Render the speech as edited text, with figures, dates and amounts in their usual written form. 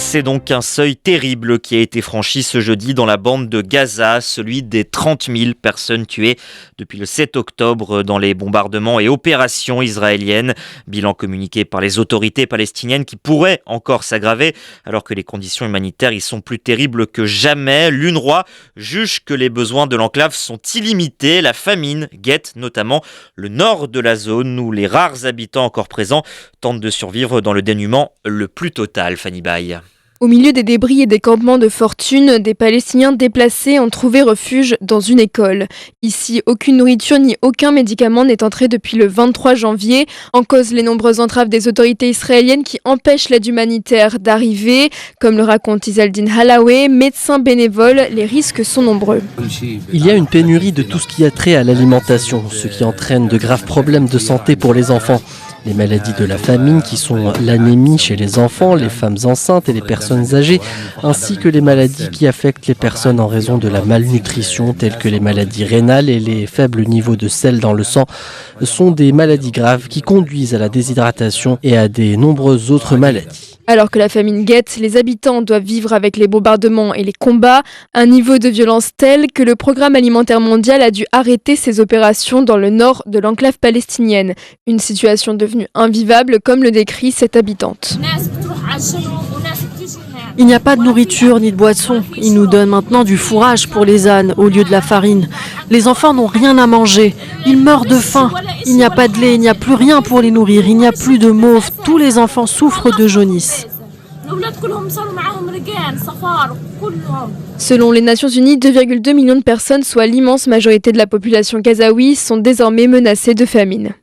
C'est donc un seuil terrible qui a été franchi ce jeudi dans la bande de Gaza, celui des 30 000 personnes tuées depuis le 7 octobre dans les bombardements et opérations israéliennes. Bilan communiqué par les autorités palestiniennes qui pourrait encore s'aggraver alors que les conditions humanitaires y sont plus terribles que jamais. L'UNRWA juge que les besoins de l'enclave sont illimités. La famine guette notamment le nord de la zone où les rares habitants encore présents tentent de survivre dans le dénuement le plus total. Fanny Baye. Au milieu des débris et des campements de fortune, des Palestiniens déplacés ont trouvé refuge dans une école. Ici, aucune nourriture ni aucun médicament n'est entré depuis le 23 janvier. En cause, les nombreuses entraves des autorités israéliennes qui empêchent l'aide humanitaire d'arriver. Comme le raconte Isaldine Halaoué, médecin bénévole, les risques sont nombreux. Il y a une pénurie de tout ce qui a trait à l'alimentation, ce qui entraîne de graves problèmes de santé pour les enfants. Les maladies de la famine qui sont l'anémie chez les enfants, les femmes enceintes et les personnes âgées, ainsi que les maladies qui affectent les personnes en raison de la malnutrition, telles que les maladies rénales et les faibles niveaux de sel dans le sang, sont des maladies graves qui conduisent à la déshydratation et à de nombreuses autres maladies. Alors que la famine guette, les habitants doivent vivre avec les bombardements et les combats, un niveau de violence tel que le Programme alimentaire mondial a dû arrêter ses opérations dans le nord de l'enclave palestinienne. Une situation devenue invivable, comme le décrit cette habitante. Il n'y a pas de nourriture ni de boisson. Ils nous donnent maintenant du fourrage pour les ânes au lieu de la farine. Les enfants n'ont rien à manger. Ils meurent de faim. Il n'y a pas de lait, il n'y a plus rien pour les nourrir. Il n'y a plus de mauve. Tous les enfants souffrent de jaunisse. Selon les Nations Unies, 2,2 millions de personnes, soit l'immense majorité de la population gazaouie, sont désormais menacées de famine.